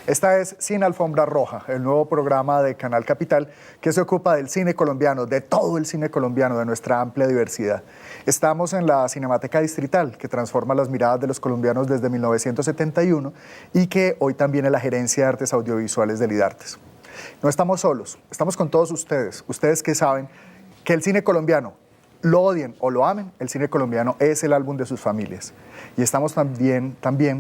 Esta es Sin Alfombra Roja, el nuevo programa de Canal Capital que se ocupa del cine colombiano, de todo el cine colombiano, de nuestra amplia diversidad. Estamos en la Cinemateca Distrital, que transforma las miradas de los colombianos desde 1971 y que hoy también es la Gerencia de Artes Audiovisuales del IDARTES. No estamos solos, estamos con todos ustedes, ustedes que saben que el cine colombiano, lo odien o lo amen, el cine colombiano es el álbum de sus familias. Y estamos también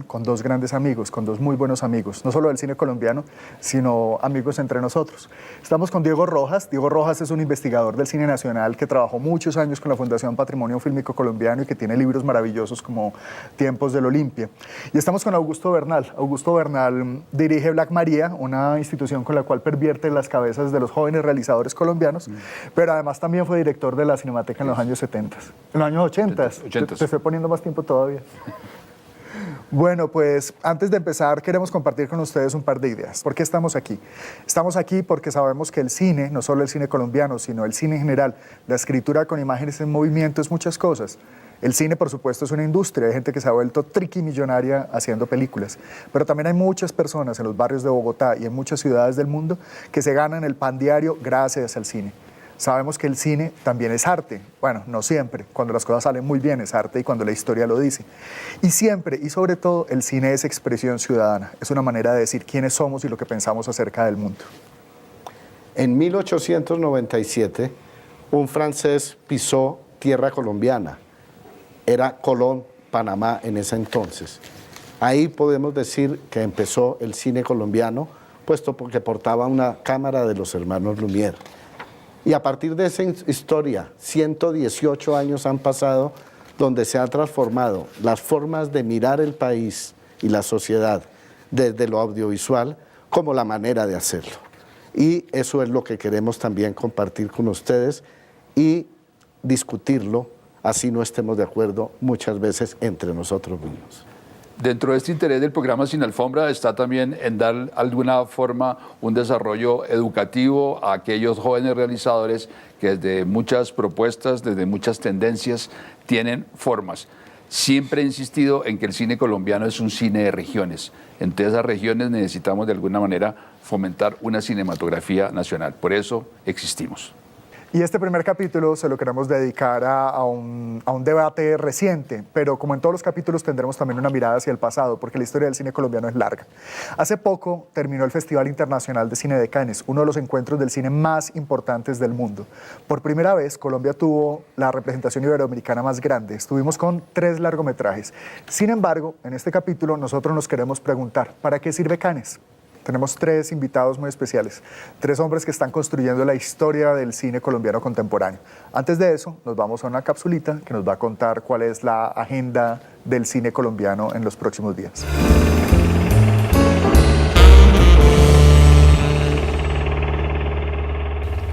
con dos grandes amigos, con dos muy buenos amigos, no solo del cine colombiano, sino amigos entre nosotros. Estamos con Diego Rojas. Diego Rojas es un investigador del cine nacional que trabajó muchos años con la Fundación Patrimonio Fílmico Colombiano y que tiene libros maravillosos como Tiempos del Olimpia. Y estamos con Augusto Bernal. Augusto Bernal dirige Black Maria, una institución con la cual pervierte las cabezas de los jóvenes realizadores colombianos, pero además también fue director de la Cinemateca en los años 70, en los años 80. Te estoy poniendo más tiempo todavía. Bueno, pues antes de empezar queremos compartir con ustedes un par de ideas. ¿Por qué estamos aquí? Estamos aquí porque sabemos que el cine, no solo el cine colombiano, sino el cine en general, la escritura con imágenes en movimiento es muchas cosas. El cine, por supuesto, es una industria, hay gente que se ha vuelto triquimillonaria haciendo películas, pero también hay muchas personas en los barrios de Bogotá y en muchas ciudades del mundo que se ganan el pan diario gracias al cine. Sabemos que el cine también es arte. Bueno, no siempre. Cuando las cosas salen muy bien es arte y cuando la historia lo dice. Y siempre y sobre todo el cine es expresión ciudadana. Es una manera de decir quiénes somos y lo que pensamos acerca del mundo. En 1897, un francés pisó tierra colombiana. Era Colón, Panamá en ese entonces. Ahí podemos decir que empezó el cine colombiano, puesto porque portaba una cámara de los hermanos Lumière. Y a partir de esa historia, 118 años han pasado donde se han transformado las formas de mirar el país y la sociedad desde lo audiovisual como la manera de hacerlo. Y eso es lo que queremos también compartir con ustedes y discutirlo, así no estemos de acuerdo muchas veces entre nosotros mismos. Dentro de este interés del programa Sin Alfombra está también en dar de alguna forma un desarrollo educativo a aquellos jóvenes realizadores que desde muchas propuestas, desde muchas tendencias, tienen formas. Siempre he insistido en que el cine colombiano es un cine de regiones. Entre esas regiones necesitamos de alguna manera fomentar una cinematografía nacional. Por eso existimos. Y este primer capítulo se lo queremos dedicar a un debate reciente, pero como en todos los capítulos tendremos también una mirada hacia el pasado, porque la historia del cine colombiano es larga. Hace poco terminó el Festival Internacional de Cine de Cannes, uno de los encuentros del cine más importantes del mundo. Por primera vez, Colombia tuvo la representación iberoamericana más grande. Estuvimos con 3 largometrajes. Sin embargo, en este capítulo nosotros nos queremos preguntar, ¿para qué sirve Cannes? Tenemos 3 invitados muy especiales, 3 hombres que están construyendo la historia del cine colombiano contemporáneo. Antes de eso, nos vamos a una capsulita que nos va a contar cuál es la agenda del cine colombiano en los próximos días.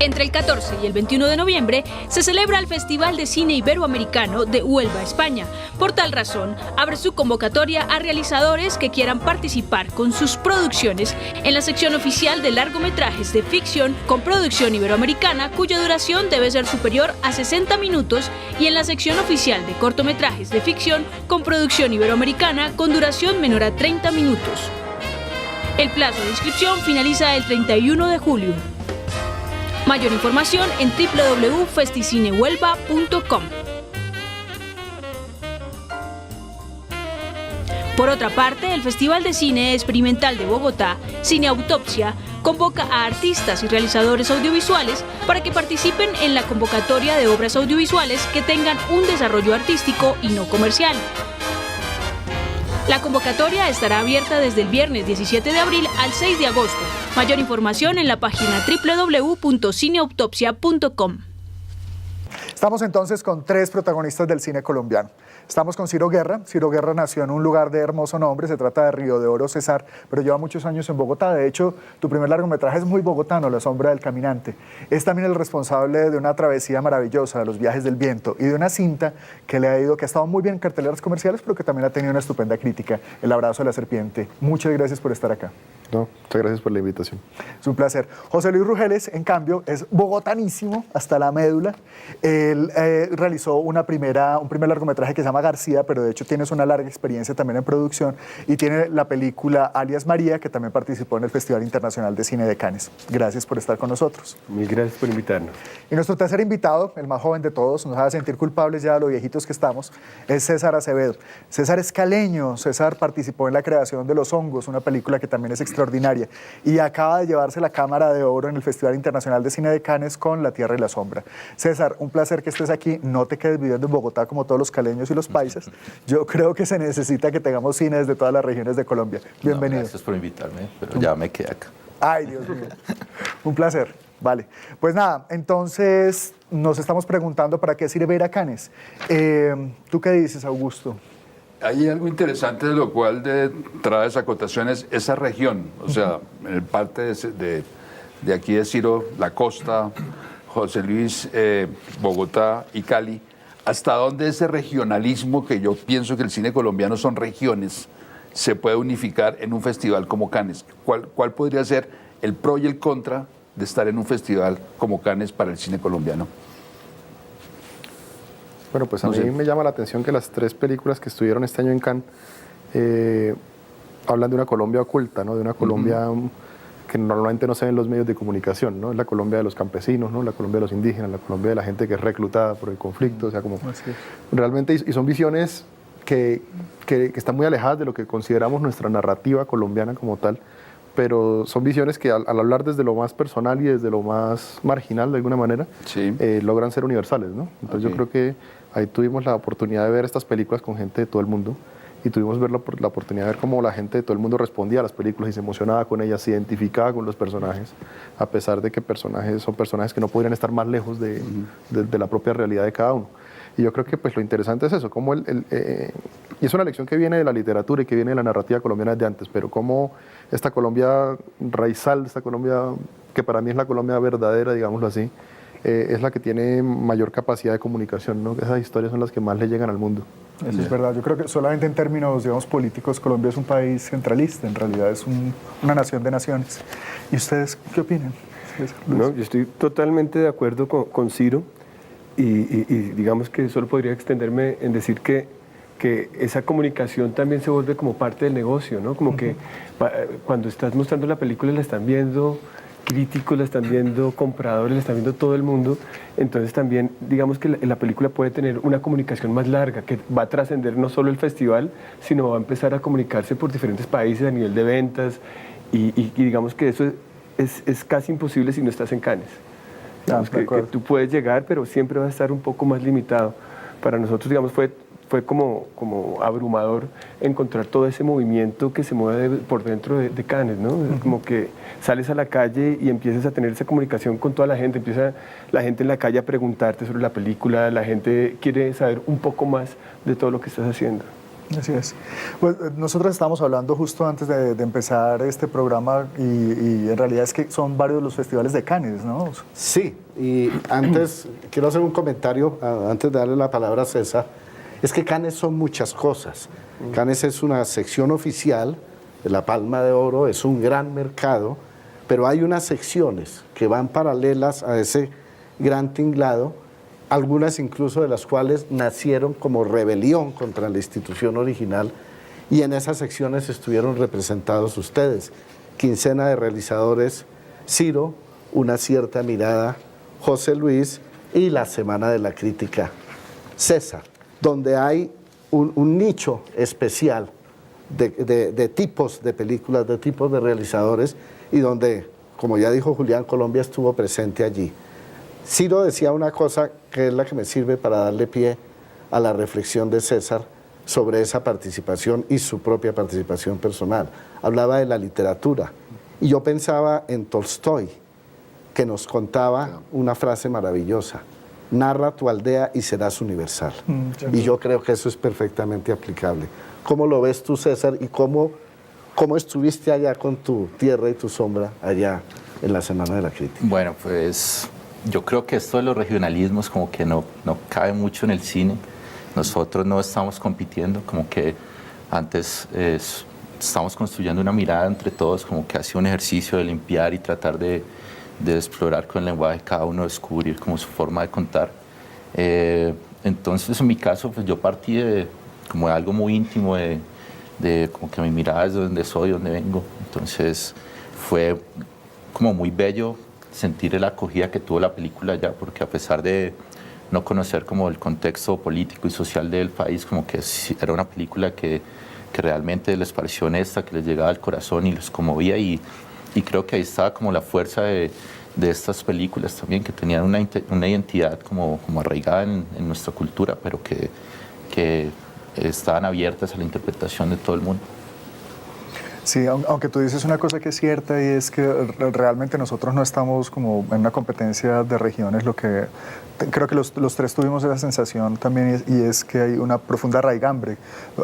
Entre el 14 y el 21 de noviembre se celebra el Festival de Cine Iberoamericano de Huelva, España. Por tal razón, abre su convocatoria a realizadores que quieran participar con sus producciones en la sección oficial de largometrajes de ficción con producción iberoamericana cuya duración debe ser superior a 60 minutos y en la sección oficial de cortometrajes de ficción con producción iberoamericana con duración menor a 30 minutos. El plazo de inscripción finaliza el 31 de julio. Mayor información en www.festicinehuelva.com. Por otra parte, el Festival de Cine Experimental de Bogotá, Cine Autopsia, convoca a artistas y realizadores audiovisuales para que participen en la convocatoria de obras audiovisuales que tengan un desarrollo artístico y no comercial. La convocatoria estará abierta desde el viernes 17 de abril al 6 de agosto. Mayor información en la página www.cineautopsia.com. Estamos entonces con 3 protagonistas del cine colombiano. Estamos con Ciro Guerra. Ciro Guerra nació en un lugar de hermoso nombre, se trata de Río de Oro, Cesar, pero lleva muchos años en Bogotá. De hecho, tu primer largometraje es muy bogotano, La sombra del caminante. Es también el responsable de una travesía maravillosa, de Los viajes del viento, y de una cinta que ha estado muy bien en carteleras comerciales, pero que también ha tenido una estupenda crítica, El abrazo de la serpiente. Muchas gracias por estar acá. No, muchas gracias por la invitación. Es un placer. José Luis Rugeles, en cambio, es bogotanísimo hasta la médula. Él realizó un primer largometraje que se llama García, pero de hecho tienes una larga experiencia también en producción y tiene la película Alias María, que también participó en el Festival Internacional de Cine de Cannes. Gracias por estar con nosotros. Mil gracias por invitarnos. Y nuestro tercer invitado, el más joven de todos, nos hace sentir culpables ya de lo viejitos que estamos, es César Acevedo. César es caleño. César participó en la creación de Los Hongos, una película que también es extraordinaria, y acaba de llevarse la Cámara de Oro en el Festival Internacional de Cine de Cannes con La Tierra y la Sombra. César, un placer que estés aquí. No te quedes viviendo en Bogotá como todos los caleños y los paisas. Yo creo que se necesita que tengamos cine desde todas las regiones de Colombia. Bienvenido. No, gracias por invitarme, pero ya me quedé acá. Ay, Dios mío. Un placer. Vale. Pues nada, entonces nos estamos preguntando para qué sirve ir a Cannes. ¿Tú qué dices, Augusto? Hay algo interesante de lo cual trae esas acotaciones, esa región, o sea, en parte de aquí de Ciro, la costa, José Luis, Bogotá y Cali, ¿hasta dónde ese regionalismo, que yo pienso que el cine colombiano son regiones, se puede unificar en un festival como Cannes? ¿Cuál podría ser el pro y el contra de estar en un festival como Cannes para el cine colombiano? Bueno, pues a mí me llama la atención que las 3 películas que estuvieron este año en Cannes hablan de una Colombia oculta, ¿no? De una Colombia que normalmente no se ve en los medios de comunicación, ¿no? Es la Colombia de los campesinos, ¿no? La Colombia de los indígenas, la Colombia de la gente que es reclutada por el conflicto, o sea, como realmente, y son visiones que están muy alejadas de lo que consideramos nuestra narrativa colombiana como tal, pero son visiones que al hablar desde lo más personal y desde lo más marginal de alguna manera, logran ser universales, ¿no? Entonces yo creo que ahí tuvimos la oportunidad de ver estas películas con gente de todo el mundo y tuvimos la oportunidad de ver cómo la gente de todo el mundo respondía a las películas y se emocionaba con ellas, se identificaba con los personajes, a pesar de que son personajes que no podrían estar más lejos de la propia realidad de cada uno. Y yo creo que pues lo interesante es eso, como y es una lección que viene de la literatura y que viene de la narrativa colombiana desde antes, pero cómo esta Colombia raizal, esta Colombia que para mí es la Colombia verdadera, digámoslo así, es la que tiene mayor capacidad de comunicación, ¿no? Esas historias son las que más le llegan al mundo. Eso es verdad. Yo creo que solamente en términos, digamos, políticos, Colombia es un país centralista, en realidad es una nación de naciones. ¿Y ustedes qué opinan? No, yo estoy totalmente de acuerdo con Ciro y digamos que solo podría extenderme en decir que esa comunicación también se vuelve como parte del negocio, ¿no? Como que cuando estás mostrando la película la están viendo críticos, la están viendo compradores, la están viendo todo el mundo, entonces también digamos que la película puede tener una comunicación más larga, que va a trascender no solo el festival, sino va a empezar a comunicarse por diferentes países a nivel de ventas y digamos que eso es casi imposible si no estás en Cannes. Digamos que tú puedes llegar, pero siempre va a estar un poco más limitado. Para nosotros, digamos, fue como abrumador encontrar todo ese movimiento que se mueve por dentro de Cannes, ¿no? Como que sales a la calle y empiezas a tener esa comunicación con toda la gente, empieza la gente en la calle a preguntarte sobre la película, la gente quiere saber un poco más de todo lo que estás haciendo. Así es. Pues nosotros estábamos hablando justo antes de empezar este programa y en realidad es que son varios los festivales de Cannes, ¿no? Sí, y antes quiero hacer un comentario, antes de darle la palabra a César. Es que Cannes son muchas cosas. Cannes es una sección oficial de la Palma de Oro, es un gran mercado, pero hay unas secciones que van paralelas a ese gran tinglado, algunas incluso de las cuales nacieron como rebelión contra la institución original, y en esas secciones estuvieron representados ustedes. Quincena de realizadores, Ciro, Una cierta mirada, José Luis y la Semana de la Crítica, César, donde hay un nicho especial de tipos de películas, de tipos de realizadores, y donde, como ya dijo Julián, Colombia estuvo presente allí. Ciro decía una cosa que es la que me sirve para darle pie a la reflexión de César sobre esa participación y su propia participación personal. Hablaba de la literatura, y yo pensaba en Tolstoy, que nos contaba una frase maravillosa: narra tu aldea y serás universal. Y yo creo que eso es perfectamente aplicable. ¿Cómo lo ves tú, César? ¿Y cómo estuviste allá con tu tierra y tu sombra allá en la Semana de la Crítica? Bueno, pues yo creo que esto de los regionalismos como que no cabe mucho en el cine. Nosotros no estamos compitiendo, como que antes estamos construyendo una mirada entre todos, como que hace un ejercicio de limpiar y tratar de explorar con el lenguaje cada uno, descubrir como su forma de contar. Entonces, en mi caso, pues yo partí como de algo muy íntimo, de como que mi mirada es de donde soy, donde vengo. Entonces, fue como muy bello sentir la acogida que tuvo la película allá, porque a pesar de no conocer como el contexto político y social del país, como que era una película que realmente les pareció honesta, que les llegaba al corazón y los conmovía, y creo que ahí estaba como la fuerza de estas películas también, que tenían una identidad como arraigada en nuestra cultura, pero que estaban abiertas a la interpretación de todo el mundo. Sí, aunque tú dices una cosa que es cierta, y es que realmente nosotros no estamos como en una competencia de regiones, creo que los tres tuvimos esa sensación también, y es que hay una profunda raigambre.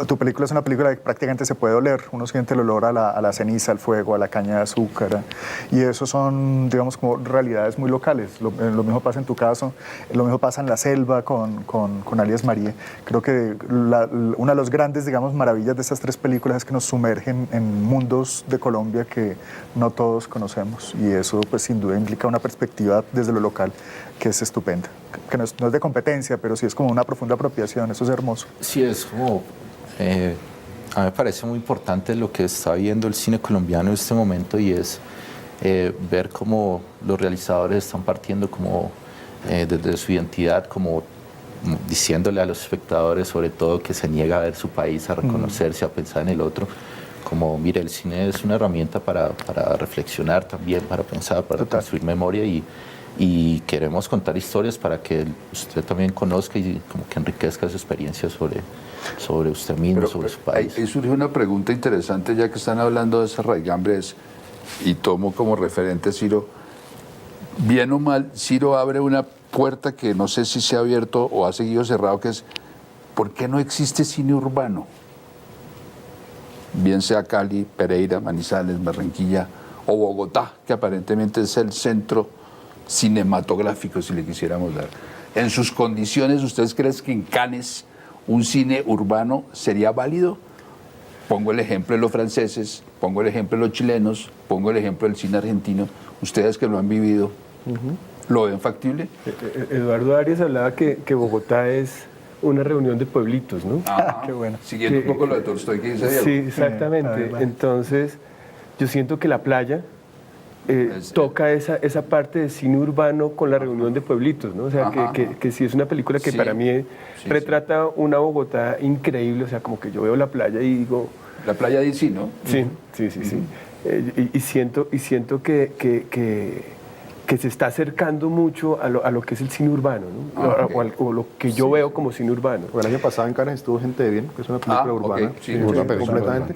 Tu película es una película que prácticamente se puede oler, uno siente el olor a la ceniza, al fuego, a la caña de azúcar, y eso son, digamos, como realidades muy locales. Lo mismo pasa en tu caso, lo mismo pasa en la selva con Alias Marie. Creo que una de las grandes, digamos, maravillas de estas tres películas es que nos sumergen en mundos de Colombia que no todos conocemos, y eso pues sin duda implica una perspectiva desde lo local que es estupenda, que no es de competencia, pero sí es como una profunda apropiación. Eso es hermoso. Sí, es como a mí me parece muy importante lo que está viendo el cine colombiano en este momento, y es ver cómo los realizadores están partiendo como desde su identidad, como diciéndole a los espectadores, sobre todo, que se niega a ver su país, a reconocerse, a pensar en el otro. Como, mire, el cine es una herramienta para reflexionar también, para pensar, para construir memoria, y queremos contar historias para que usted también conozca y como que enriquezca su experiencia sobre usted mismo, pero, sobre su país. Ahí surge una pregunta interesante, ya que están hablando de esas raigambres, y tomo como referente a Ciro. Bien o mal, Ciro abre una puerta que no sé si se ha abierto o ha seguido cerrado, que es, ¿por qué no existe cine urbano? Bien sea Cali, Pereira, Manizales, Barranquilla o Bogotá, que aparentemente es el centro cinematográfico, si le quisiéramos dar. En sus condiciones, ¿ustedes creen que en Cannes un cine urbano sería válido? Pongo el ejemplo de los franceses, pongo el ejemplo de los chilenos, pongo el ejemplo del cine argentino. Ustedes que lo han vivido, ¿lo ven factible? Eduardo Arias hablaba que Bogotá es una reunión de pueblitos, ¿no? Ah, qué bueno. Siguiendo un poco lo de Tolstoy que dice Diego. Sí, exactamente. Entonces, yo siento que la playa toca esa parte de cine urbano con la reunión de pueblitos, ¿no? O sea, que sí es una película que para mí retrata una Bogotá increíble, o sea, como que yo veo la playa y digo... La playa de Icí, ¿no? Sí. Y siento que se está acercando mucho a lo que es el cine urbano, ¿no? O lo que yo veo como cine urbano. El año pasado en Cannes estuvo Gente de Bien, que es una película urbana. Sí, completamente.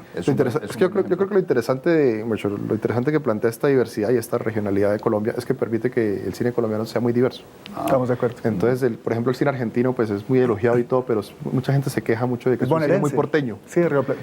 Yo creo que lo interesante que plantea esta diversidad y esta regionalidad de Colombia es que permite que el cine colombiano sea muy diverso. Estamos de acuerdo. Entonces, por ejemplo, el cine argentino pues es muy elogiado y todo, pero mucha gente se queja mucho de que es un cine muy porteño. Sí,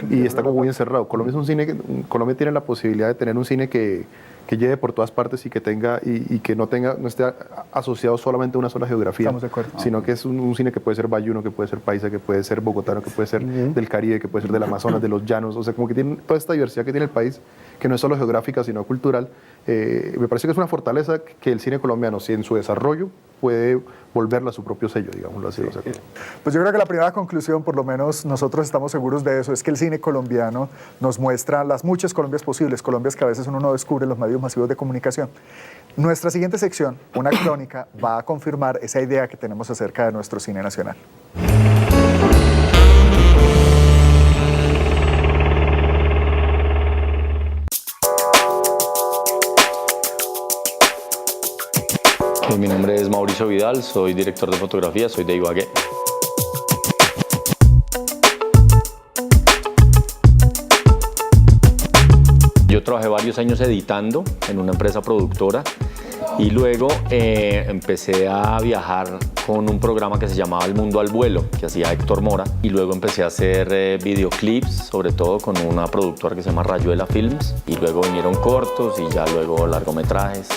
y está como muy encerrado. Colombia tiene la posibilidad de tener un cine que lleve por todas partes y que tenga y que no esté asociado solamente a una sola geografía. Estamos de acuerdo. Sino que es un cine que puede ser bayuno, que puede ser paisa, que puede ser bogotano, que puede ser del Caribe, que puede ser del Amazonas, de los llanos. O sea, como que tiene toda esta diversidad que tiene el país, que no es solo geográfica, sino cultural. Me parece que es una fortaleza que el cine colombiano, si en su desarrollo, puede volverla a su propio sello, digámoslo así. Pues yo creo que la primera conclusión, por lo menos nosotros estamos seguros de eso, es que el cine colombiano nos muestra las muchas Colombias posibles, Colombias que a veces uno no descubre en los medios masivos de comunicación. Nuestra siguiente sección, una crónica, va a confirmar esa idea que tenemos acerca de nuestro cine nacional. Mi nombre es Mauricio Vidal, soy director de fotografía, soy de Ibagué. Yo trabajé varios años editando en una empresa productora y luego empecé a viajar con un programa que se llamaba El Mundo al Vuelo, que hacía Héctor Mora, y luego empecé a hacer videoclips, sobre todo con una productora que se llama Rayuela Films, y luego vinieron cortos y ya luego largometrajes.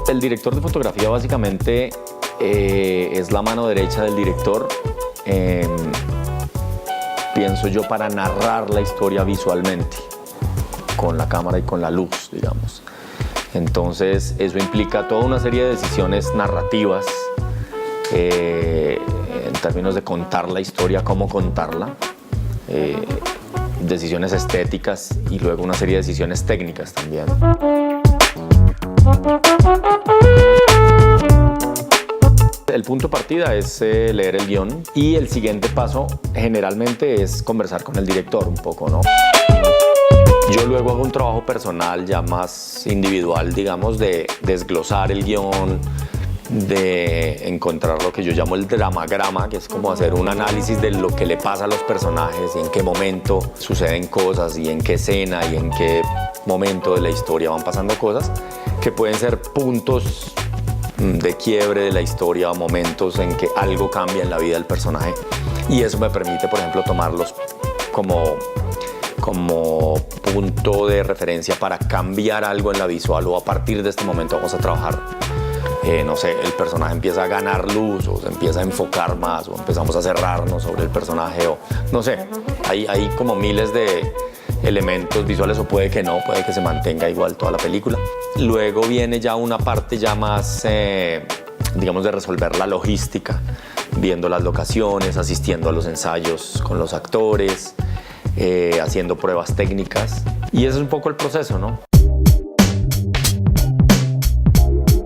El director de fotografía básicamente es la mano derecha del director. pienso yo, para narrar la historia visualmente, con la cámara y con la luz, digamos. Entonces, eso implica toda una serie de decisiones narrativas, en términos de contar la historia, cómo contarla, decisiones estéticas y luego una serie de decisiones técnicas también. El punto de partida es leer el guión y el siguiente paso generalmente es conversar con el director un poco, ¿no? Yo luego hago un trabajo personal ya más individual, digamos, de desglosar el guión, de encontrar lo que yo llamo el dramagrama, que es como hacer un análisis de lo que le pasa a los personajes y en qué momento suceden cosas y en qué escena y en qué momento de la historia van pasando cosas, que pueden ser puntos de quiebre de la historia o momentos en que algo cambia en la vida del personaje, y eso me permite, por ejemplo, tomarlos como punto de referencia para cambiar algo en la visual, o a partir de este momento vamos a trabajar, no sé, el personaje empieza a ganar luz o se empieza a enfocar más o empezamos a cerrarnos sobre el personaje, o no sé, hay como miles de elementos visuales, o puede que no, puede que se mantenga igual toda la película. Luego viene ya una parte ya más, digamos, de resolver la logística, viendo las locaciones, asistiendo a los ensayos con los actores, haciendo pruebas técnicas, y ese es un poco el proceso, ¿no?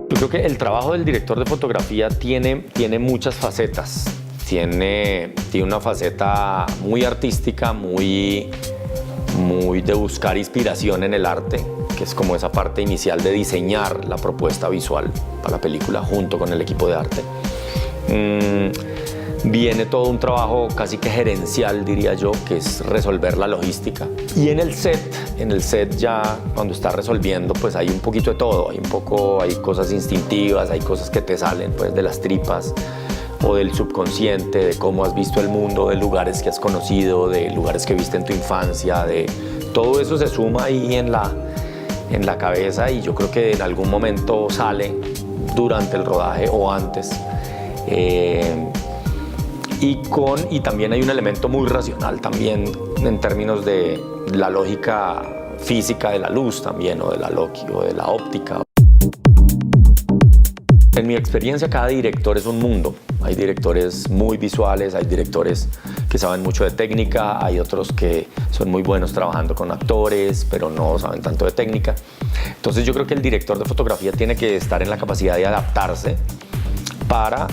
Yo creo que el trabajo del director de fotografía tiene muchas facetas. Tiene una faceta muy artística, muy de buscar inspiración en el arte, que es como esa parte inicial de diseñar la propuesta visual para la película junto con el equipo de arte. Viene todo un trabajo casi que gerencial, diría yo, que es resolver la logística. Y en el set ya cuando está resolviendo, pues hay un poquito de todo. Hay cosas instintivas, hay cosas que te salen pues de las tripas o del subconsciente, de cómo has visto el mundo, de lugares que has conocido, de lugares que viste en tu infancia, de todo eso se suma ahí en la cabeza, y yo creo que en algún momento sale durante el rodaje o antes. Y también hay un elemento muy racional también en términos de la lógica física de la luz también, o de la óptica. En mi experiencia, cada director es un mundo. Hay directores muy visuales, hay directores que saben mucho de técnica, hay otros que son muy buenos trabajando con actores, pero no saben tanto de técnica. Entonces yo creo que el director de fotografía tiene que estar en la capacidad de adaptarse para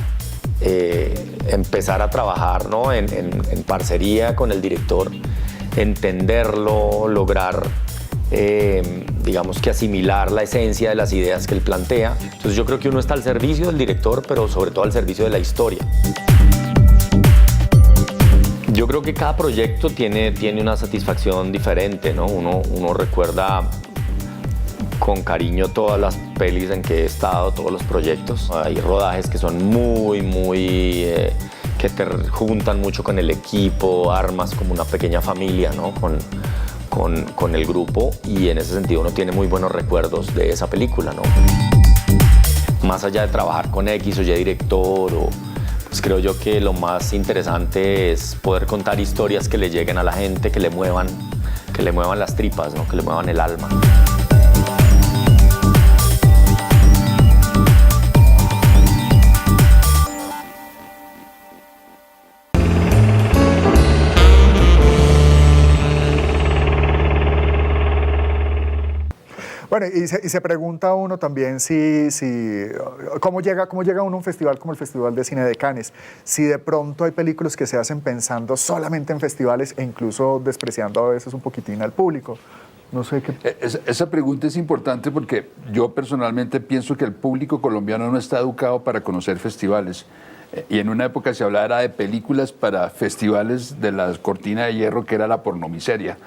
empezar a trabajar, ¿no? en parcería con el director, entenderlo, lograr digamos que asimilar la esencia de las ideas que él plantea. Entonces yo creo que uno está al servicio del director, pero sobre todo al servicio de la historia. Yo creo que cada proyecto tiene una satisfacción diferente, ¿no? Uno recuerda con cariño todas las pelis en que he estado, todos los proyectos. Hay rodajes que son muy que te juntan mucho con el equipo, armas como una pequeña familia, ¿no? con el grupo, y en ese sentido uno tiene muy buenos recuerdos de esa película, ¿no? Más allá de trabajar con X o Y director, pues creo yo que lo más interesante es poder contar historias que le lleguen a la gente, que le muevan las tripas, ¿no? Que le muevan el alma. Bueno, y se pregunta uno también ¿cómo llega uno a un festival como el Festival de Cine de Cannes? Si de pronto hay películas que se hacen pensando solamente en festivales e incluso despreciando a veces un poquitín al público. No sé qué... Esa pregunta es importante porque yo personalmente pienso que el público colombiano no está educado para conocer festivales. Y en una época se hablaba de películas para festivales de la cortina de hierro, que era la pornomiseria.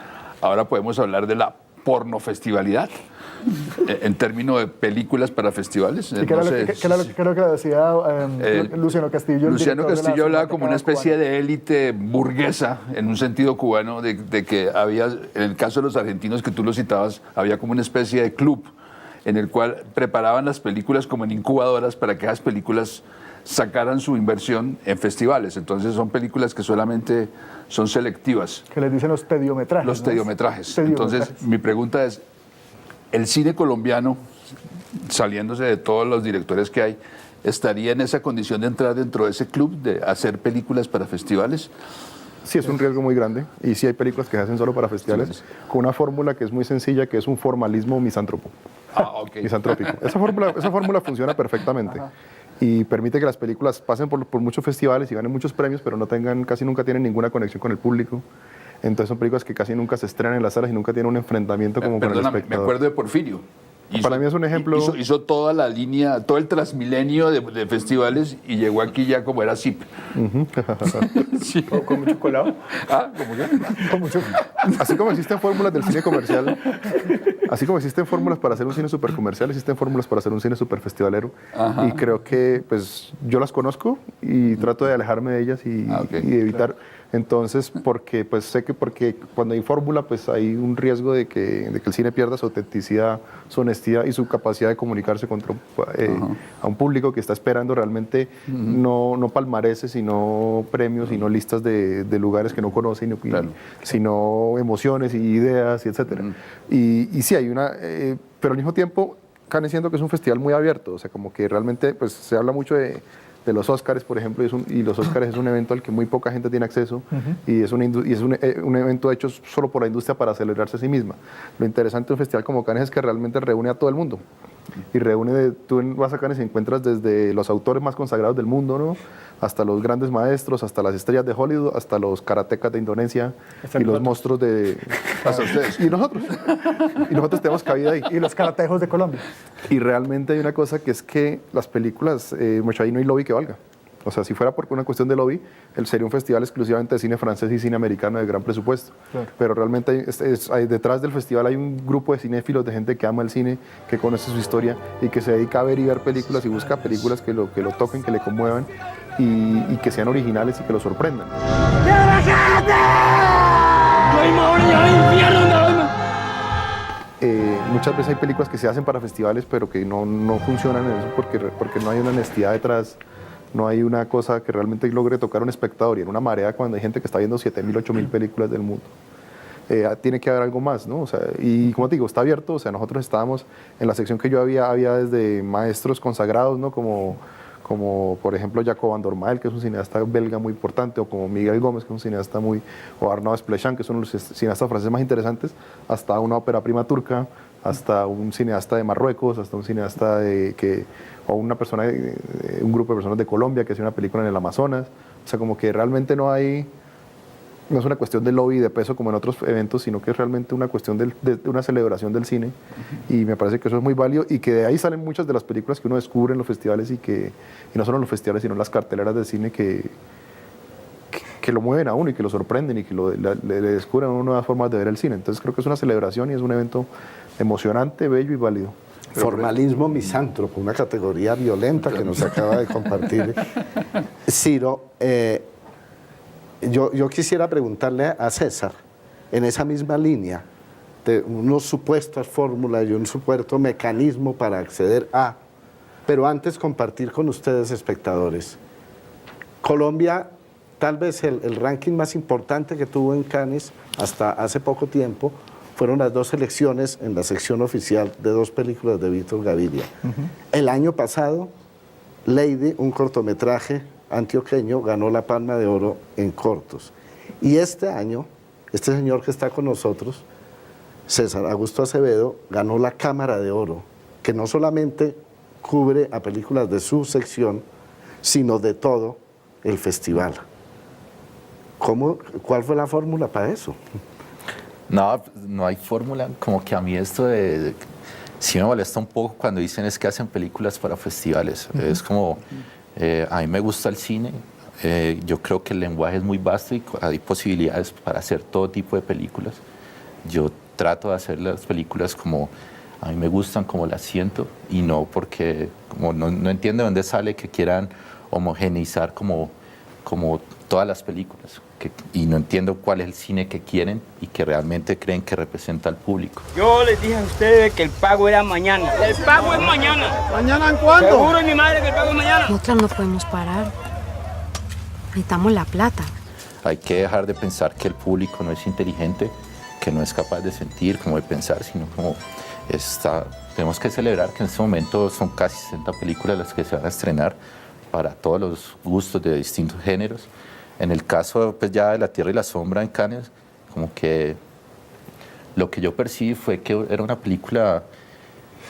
Ahora podemos hablar de la pornofestivalidad en términos de películas para festivales. Sí, que era lo que decía Luciano Castillo. Luciano Castillo hablaba como una especie de élite burguesa, en un sentido cubano, de que había, en el caso de los argentinos que tú lo citabas, había como una especie de club en el cual preparaban las películas como en incubadoras para que esas películas sacaran su inversión en festivales. Entonces son películas que solamente son selectivas. Que les dicen los tediometrajes. Los ¿no? tediometrajes. Tediometrajes. Entonces mi pregunta es, ¿el cine colombiano, saliéndose de todos los directores que hay, estaría en esa condición de entrar dentro de ese club de hacer películas para festivales? Sí, es un riesgo muy grande y sí hay películas que se hacen solo para festivales con una fórmula que es muy sencilla, que es un formalismo misántropo. Misantrópico. Esa fórmula funciona perfectamente y permite que las películas pasen por muchos festivales y ganen muchos premios, pero casi nunca tienen ninguna conexión con el público. Entonces son películas que casi nunca se estrenan en las salas y nunca tienen un enfrentamiento como con el espectador. Me acuerdo de Porfirio. Para mí es un ejemplo. Hizo toda la línea, todo el transmilenio de festivales y llegó aquí ya como era ZIP. Sí. ¿Con mucho colado? ¿Cómo qué? Así como existen fórmulas del cine comercial, así como existen fórmulas para hacer un cine super comercial, existen fórmulas para hacer un cine super festivalero. Y creo que pues yo las conozco y trato de alejarme de ellas y evitar. Entonces, porque cuando hay fórmula, pues hay un riesgo de que el cine pierda su autenticidad, su honestidad y su capacidad de comunicarse a un público que está esperando realmente no palmareces, sino premios, sino listas de lugares que no conocen, sino emociones y ideas, y etcétera. Y sí, hay pero al mismo tiempo, Cannes siento que es un festival muy abierto, o sea, como que realmente pues se habla mucho de los Óscares, por ejemplo, y los Óscares es un evento al que muy poca gente tiene acceso y es un evento hecho solo por la industria para celebrarse a sí misma. Lo interesante de un festival como Cannes es que realmente reúne a todo el mundo y tú vas a Cannes y encuentras desde los autores más consagrados del mundo, ¿no? Hasta los grandes maestros, hasta las estrellas de Hollywood, hasta los karatecas de Indonesia y los monstruos de... Hasta ustedes. Y nosotros tenemos cabida ahí. Y los karatejos de Colombia. Y realmente hay una cosa que es que las películas, mucho ahí no hay lobby que valga. O sea, si fuera por una cuestión de lobby, sería un festival exclusivamente de cine francés y cine americano de gran presupuesto. Claro. Pero realmente detrás del festival hay un grupo de cinéfilos, de gente que ama el cine, que conoce su historia y que se dedica a ver y ver películas y busca películas que lo toquen, que le conmuevan y que sean originales y que lo sorprendan. Muchas veces hay películas que se hacen para festivales pero que no funcionan en eso porque no hay una honestidad detrás. No hay una cosa que realmente logre tocar a un espectador y en una marea cuando hay gente que está viendo 7.000, 8.000 películas del mundo. Tiene que haber algo más, ¿no? O sea, y como te digo, está abierto, o sea, nosotros estábamos en la sección que yo había desde maestros consagrados, ¿no? Como por ejemplo Jacob van Dormael, que es un cineasta belga muy importante, o como Miguel Gómez, que es un cineasta o Arnaud Desplechin, que es uno de los cineastas franceses más interesantes, hasta una ópera prima turca, hasta un cineasta de Marruecos, hasta un cineasta o una persona, un grupo de personas de Colombia que hace una película en el Amazonas. O sea, como que realmente no es una cuestión de lobby, de peso como en otros eventos, sino que es realmente una cuestión de una celebración del cine. Y me parece que eso es muy válido y que de ahí salen muchas de las películas que uno descubre en los festivales y no solo en los festivales, sino en las carteleras del cine que lo mueven a uno y que lo sorprenden y que le descubren a uno nuevas formas de ver el cine. Entonces creo que es una celebración y es un evento emocionante, bello y válido. Formalismo misántropo, una categoría violenta que nos acaba de compartir Ciro. Yo quisiera preguntarle a César, en esa misma línea, de unos supuestas fórmulas y un supuesto mecanismo para acceder a, pero antes compartir con ustedes, espectadores. Colombia, tal vez el ranking más importante que tuvo en Cannes hasta hace poco tiempo, fueron las 2 selecciones en la sección oficial de 2 películas de Víctor Gaviria. El año pasado, Lady, un cortometraje antioqueño, ganó la Palma de Oro en cortos. Y este año, este señor que está con nosotros, César Augusto Acevedo, ganó la Cámara de Oro, que no solamente cubre a películas de su sección, sino de todo el festival. ¿Cuál fue la fórmula para eso? No hay fórmula, como que a mí esto sí me molesta un poco cuando dicen es que hacen películas para festivales. Es como, a mí me gusta el cine, yo creo que el lenguaje es muy vasto y hay posibilidades para hacer todo tipo de películas. Yo trato de hacer las películas como a mí me gustan, como las siento, y no porque como no entiendo de dónde sale que quieran homogeneizar como todas las películas. Y no entiendo cuál es el cine que quieren y que realmente creen que representa al público. Yo les dije a ustedes que el pago era mañana. El pago es mañana. ¿Mañana en cuándo? Seguro es mi madre que el pago es mañana. Nosotras no podemos parar. Necesitamos la plata. Hay que dejar de pensar que el público no es inteligente, que no es capaz de sentir, como de pensar, sino como tenemos que celebrar que en este momento son casi 60 películas las que se van a estrenar para todos los gustos de distintos géneros. En el caso pues, ya de La Tierra y la Sombra en Cannes, como que lo que yo percibí fue que era una película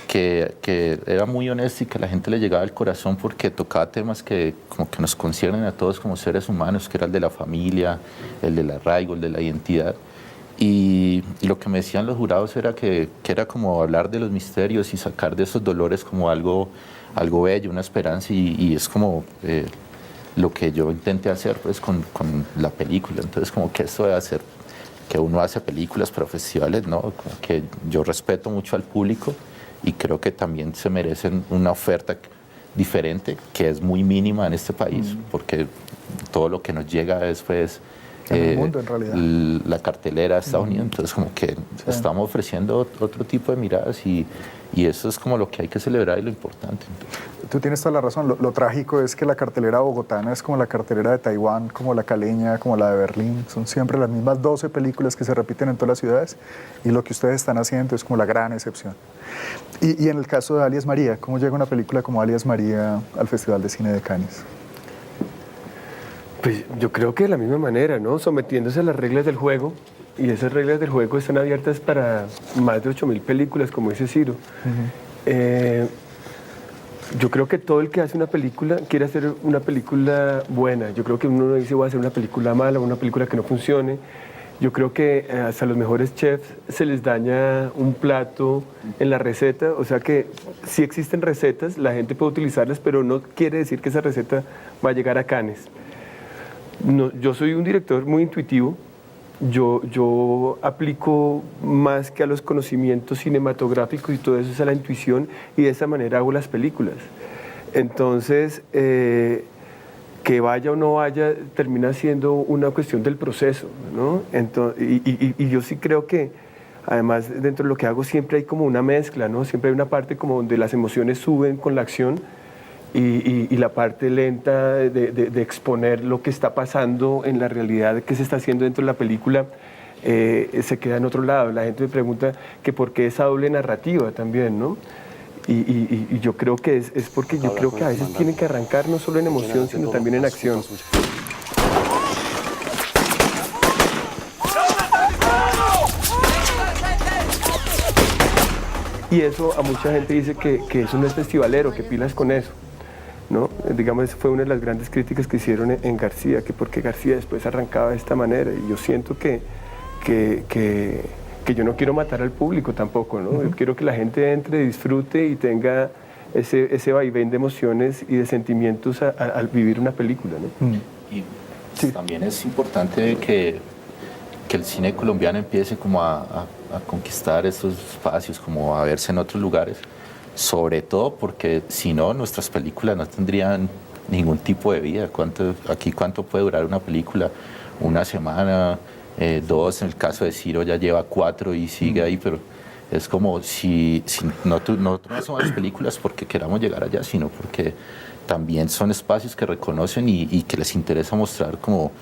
que era muy honesta y que a la gente le llegaba al corazón porque tocaba temas que como que nos conciernen a todos como seres humanos, que era el de la familia, el del arraigo, el de la identidad. Y lo que me decían los jurados era que era como hablar de los misterios y sacar de esos dolores como algo bello, una esperanza, y es como lo que yo intenté hacer pues, con la película. Entonces como que esto de hacer, que uno hace películas para festivales, ¿no? Como que yo respeto mucho al público y creo que también se merecen una oferta diferente, que es muy mínima en este país, porque todo lo que nos llega después en el mundo, en realidad. La cartelera de Estados Unidos, entonces como que estamos ofreciendo otro tipo de miradas y eso es como lo que hay que celebrar y lo importante. Tú tienes toda la razón, lo trágico es que la cartelera bogotana es como la cartelera de Taiwán, como la caleña, como la de Berlín, son siempre las mismas 12 películas que se repiten en todas las ciudades y lo que ustedes están haciendo es como la gran excepción. Y en el caso de Alias María, ¿cómo llega una película como Alias María al Festival de Cine de Cannes? Pues yo creo que de la misma manera, ¿no? Sometiéndose a las reglas del juego, y esas reglas del juego están abiertas para más de 8.000 películas, como dice Ciro. Yo creo que todo el que hace una película quiere hacer una película buena. Yo creo que uno no dice voy a hacer una película mala, una película que no funcione. Yo creo que hasta los mejores chefs se les daña un plato en la receta, o sea que sí existen recetas, la gente puede utilizarlas, pero no quiere decir que esa receta va a llegar a Cannes. No, yo soy un director muy intuitivo, yo aplico más que a los conocimientos cinematográficos y todo eso es a la intuición y de esa manera hago las películas. Entonces, que vaya o no vaya termina siendo una cuestión del proceso, ¿no? Y yo sí creo que además dentro de lo que hago siempre hay como una mezcla, ¿no? Siempre hay una parte como donde las emociones suben con la acción y la parte lenta de exponer lo que está pasando en la realidad que se está haciendo dentro de la película se queda en otro lado. La gente me pregunta que por qué esa doble narrativa también, ¿no? Y yo creo que es porque yo creo que a veces tienen que arrancar no solo en emoción, sino también en acción. Y eso a mucha gente dice que eso no es festivalero, que pilas con eso, ¿no? Digamos, esa fue una de las grandes críticas que hicieron en García, que por qué García después arrancaba de esta manera. Y yo siento que yo no quiero matar al público tampoco, ¿no? Yo quiero que la gente entre, disfrute y tenga ese vaivén de emociones y de sentimientos al vivir una película, ¿no? Y también es importante que el cine colombiano empiece como a conquistar esos espacios, como a verse en otros lugares, sobre todo porque si no, nuestras películas no tendrían ningún tipo de vida. ¿Cuánto puede durar una película? Una semana, 2, en el caso de Ciro ya lleva 4 y sigue ahí, pero es como si nosotros no hacemos las películas porque queramos llegar allá, sino porque también son espacios que reconocen y que les interesa mostrar como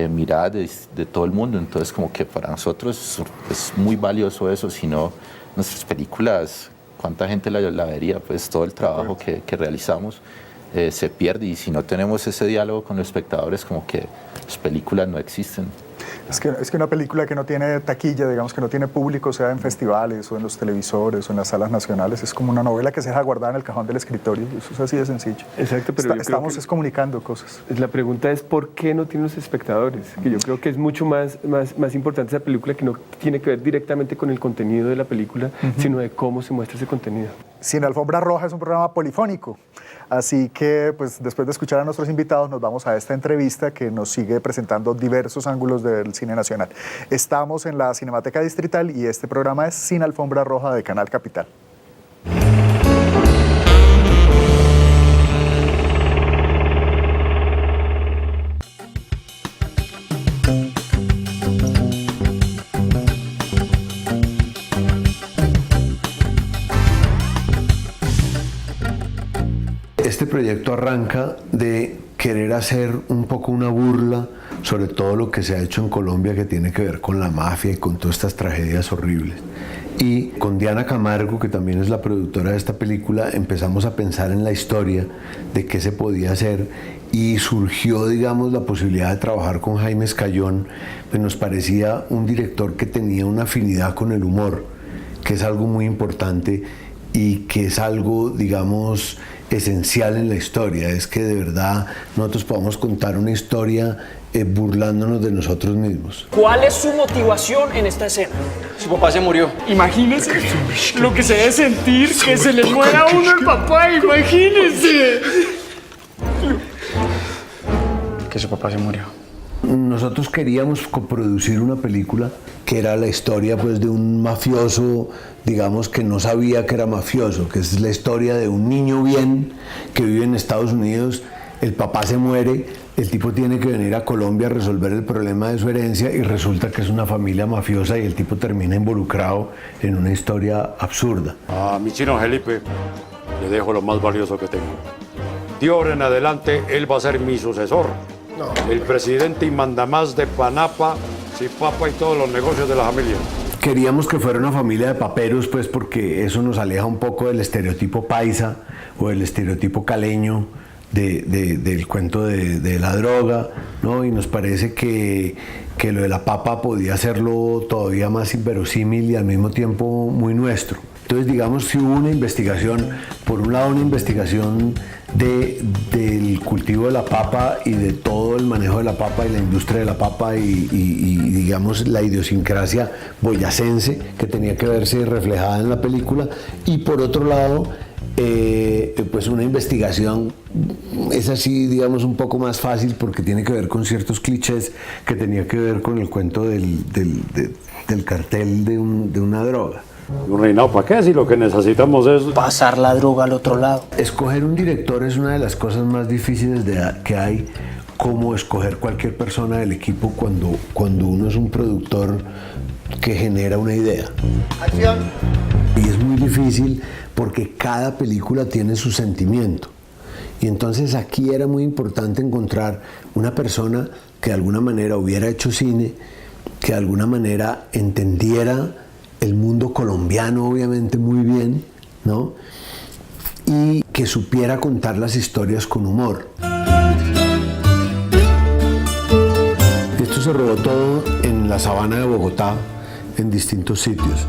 miradas de todo el mundo. Entonces como que para nosotros es muy valioso eso, si no nuestras películas, ¿cuánta gente la vería? Pues todo el trabajo que realizamos se pierde y si no tenemos ese diálogo con los espectadores como que las películas no existen. Es que una película que no tiene taquilla, digamos que no tiene público, sea en festivales o en los televisores o en las salas nacionales, es como una novela que se deja guardada en el cajón del escritorio. Eso es así de sencillo. Exacto, pero estamos comunicando cosas. La pregunta es ¿por qué no tiene los espectadores? Que yo creo que es mucho más importante esa película, que no tiene que ver directamente con el contenido de la película, sino de cómo se muestra ese contenido. Sin Alfombra Roja es un programa polifónico, así que pues después de escuchar a nuestros invitados nos vamos a esta entrevista que nos sigue presentando diversos ángulos del cine nacional. Estamos en la Cinemateca Distrital y este programa es Sin Alfombra Roja de Canal Capital. proyecto arranca de querer hacer un poco una burla sobre todo lo que se ha hecho en Colombia que tiene que ver con la mafia y con todas estas tragedias horribles. Y con Diana Camargo, que también es la productora de esta película, empezamos a pensar en la historia de qué se podía hacer y surgió, digamos, la posibilidad de trabajar con Jaime Escayón, que nos parecía un director que tenía una afinidad con el humor, que es algo muy importante y que es algo, digamos, esencial en la historia. Es que de verdad nosotros podamos contar una historia burlándonos de nosotros mismos. ¿Cuál es su motivación en esta escena? Su papá se murió. Imagínese lo que se debe sentir que se le muera a uno el papá, imagínese. Que su papá se murió. Nosotros queríamos coproducir una película que era la historia pues de un mafioso, digamos, que no sabía que era mafioso, que es la historia de un niño bien que vive en Estados Unidos, el papá se muere, el tipo tiene que venir a Colombia a resolver el problema de su herencia y resulta que es una familia mafiosa y el tipo termina involucrado en una historia absurda. A mi chino Felipe le dejo lo más valioso que tengo. De ahora en adelante él va a ser mi sucesor. El presidente y mandamás de Panapa, Zipapa y todos los negocios de la familia. Queríamos que fuera una familia de paperos, pues porque eso nos aleja un poco del estereotipo paisa o del estereotipo caleño del cuento de la droga, ¿no? Y nos parece que lo de la papa podía hacerlo todavía más inverosímil y al mismo tiempo muy nuestro. Entonces, digamos, si hubo una investigación, por un lado una investigación del cultivo de la papa y de todo el manejo de la papa y la industria de la papa y digamos la idiosincrasia boyacense que tenía que verse reflejada en la película, y por otro lado pues una investigación, es así, digamos, un poco más fácil porque tiene que ver con ciertos clichés que tenía que ver con el cuento del cartel de una droga. Un reinado, ¿para qué? Si lo que necesitamos es pasar la droga al otro lado. Escoger un director es una de las cosas más difíciles que hay, como escoger cualquier persona del equipo cuando uno es un productor que genera una idea. ¡Acción! Y es muy difícil porque cada película tiene su sentimiento. Y entonces aquí era muy importante encontrar una persona que de alguna manera hubiera hecho cine, que de alguna manera entendiera el mundo colombiano obviamente muy bien, ¿no? Y que supiera contar las historias con humor. Esto se rodó todo en la sabana de Bogotá, en distintos sitios,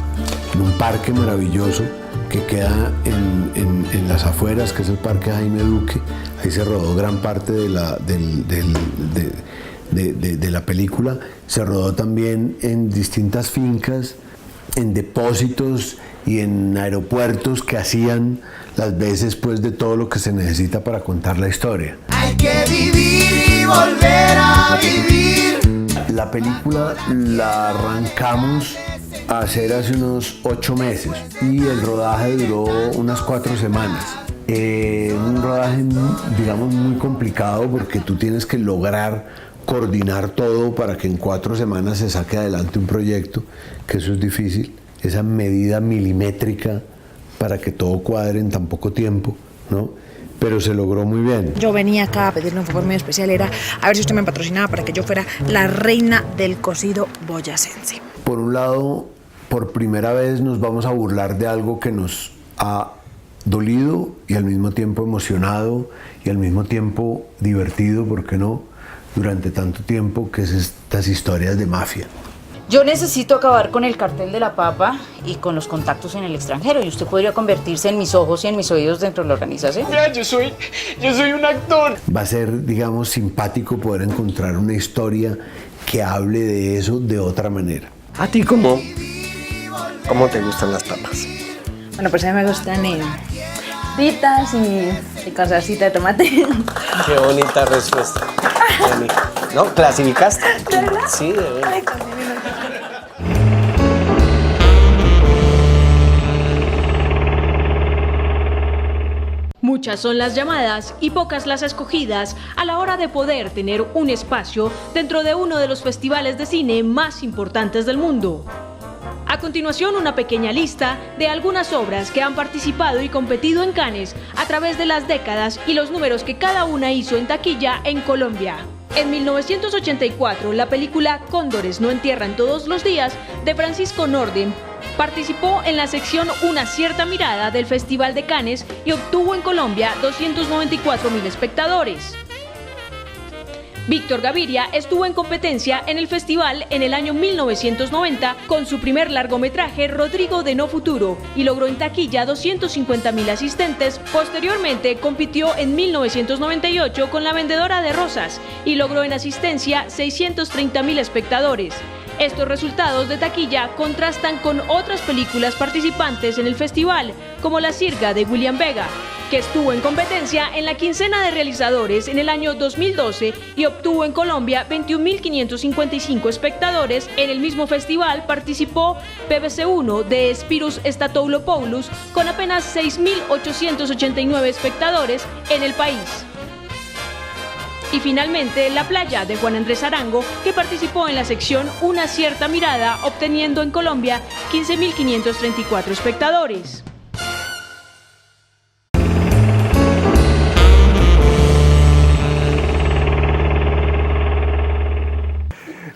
en un parque maravilloso que queda en las afueras, que es el Parque Jaime Duque. Ahí se rodó gran parte de la película. Se rodó también en distintas fincas, en depósitos y en aeropuertos que hacían las veces pues de todo lo que se necesita para contar la historia. Hay que vivir y volver a vivir. La película la arrancamos a hacer hace unos 8 meses y el rodaje duró unas 4 semanas. Un rodaje, digamos, muy complicado porque tú tienes que lograr coordinar todo para que en 4 semanas se saque adelante un proyecto, que eso es difícil, esa medida milimétrica para que todo cuadre en tan poco tiempo, ¿no? Pero se logró muy bien. Yo venía acá a pedirle un favor muy especial, era a ver si usted me patrocinaba para que yo fuera la reina del cocido boyacense. Por un lado, por primera vez nos vamos a burlar de algo que nos ha dolido y al mismo tiempo emocionado y al mismo tiempo divertido, ¿por qué no?, durante tanto tiempo, que es estas historias de mafia. Yo necesito acabar con el cartel de la papa y con los contactos en el extranjero, y usted podría convertirse en mis ojos y en mis oídos dentro de la organización. Mira, yo soy un actor. Va a ser, digamos, simpático poder encontrar una historia que hable de eso de otra manera. ¿A ti cómo te gustan las papas? Bueno, pues a mí me gustan fritas y con salsita de tomate. Qué bonita respuesta. ¿No? ¿Clasificaste? ¿De verdad? Sí, de verdad. Muchas son las llamadas y pocas las escogidas a la hora de poder tener un espacio dentro de uno de los festivales de cine más importantes del mundo. A continuación, una pequeña lista de algunas obras que han participado y competido en Cannes a través de las décadas y los números que cada una hizo en taquilla en Colombia. En 1984, la película Cóndores no entierran todos los días, de Francisco Nordin, participó en la sección Una cierta mirada del Festival de Cannes y obtuvo en Colombia 294.000 espectadores. Víctor Gaviria estuvo en competencia en el festival en el año 1990 con su primer largometraje Rodrigo de No Futuro y logró en taquilla 250.000 asistentes. Posteriormente compitió en 1998 con La Vendedora de Rosas y logró en asistencia 630.000 espectadores. Estos resultados de taquilla contrastan con otras películas participantes en el festival, como La Sirga de William Vega, que estuvo en competencia en la quincena de realizadores en el año 2012 y obtuvo en Colombia 21.555 espectadores. En el mismo festival participó BBC1 de Spyros Statopoulos con apenas 6.889 espectadores en el país. Y finalmente, La Playa de Juan Andrés Arango, que participó en la sección Una cierta mirada, obteniendo en Colombia 15.534 espectadores.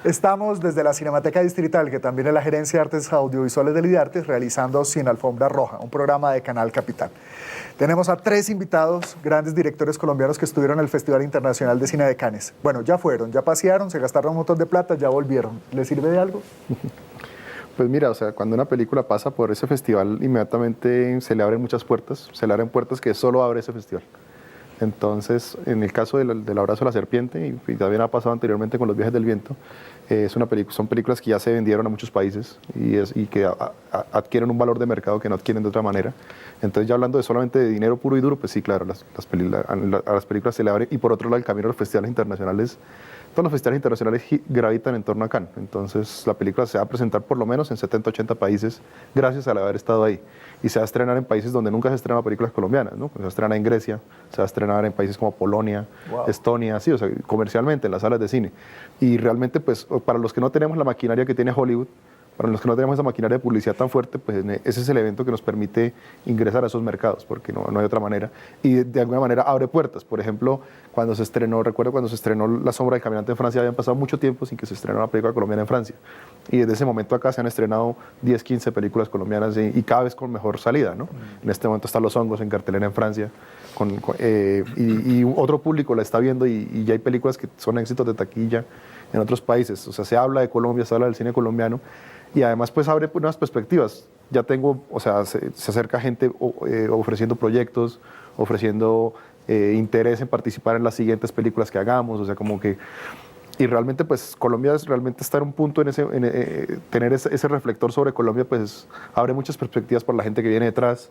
Estamos desde la Cinemateca Distrital, que también es la Gerencia de Artes Audiovisuales del IDARTES, realizando Sin Alfombra Roja, un programa de Canal Capital. Tenemos a 3 invitados, grandes directores colombianos que estuvieron en el Festival Internacional de Cine de Cannes. Bueno, ya fueron, ya pasearon, se gastaron un montón de plata, ya volvieron. ¿Les sirve de algo? Pues mira, o sea, cuando una película pasa por ese festival, inmediatamente se le abren muchas puertas, se le abren puertas que solo abre ese festival. Entonces, en el caso del Abrazo a la Serpiente, y también ha pasado anteriormente con Los Viajes del Viento, son películas que ya se vendieron a muchos países y que adquieren un valor de mercado que no adquieren de otra manera. Entonces, ya hablando solamente de dinero puro y duro, pues sí, claro, a las películas se le abre. Y por otro lado, el camino a los festivales internacionales, todos los festivales internacionales gravitan en torno a Cannes. Entonces, la película se va a presentar por lo menos en 70, 80 países gracias al haber estado ahí. Y se va a estrenar en países donde nunca se estrenan películas colombianas, ¿no? Se va a estrenar en Grecia, se va a estrenar en países como Polonia, Estonia, sí, o sea, comercialmente en las salas de cine. Y realmente, pues, para los que no tenemos la maquinaria que tiene Hollywood, para los que no tenemos esa maquinaria de publicidad tan fuerte, pues ese es el evento que nos permite ingresar a esos mercados, porque no hay otra manera. Y de alguna manera abre puertas. Por ejemplo, recuerdo cuando se estrenó La Sombra del Caminante en Francia, habían pasado mucho tiempo sin que se estrenara una película colombiana en Francia. Y desde ese momento acá se han estrenado 10, 15 películas colombianas y cada vez con mejor salida, ¿no? En este momento está Los Hongos en cartelera en Francia, y otro público la está viendo y ya hay películas que son éxitos de taquilla en otros países. O sea, se habla de Colombia, se habla del cine colombiano. Y además pues abre unas perspectivas. Ya tengo, o sea, se acerca gente ofreciendo proyectos, ofreciendo interés en participar en las siguientes películas que hagamos, o sea, como que... Y realmente pues Colombia realmente está en un punto tener ese reflector sobre Colombia pues abre muchas perspectivas por la gente que viene detrás,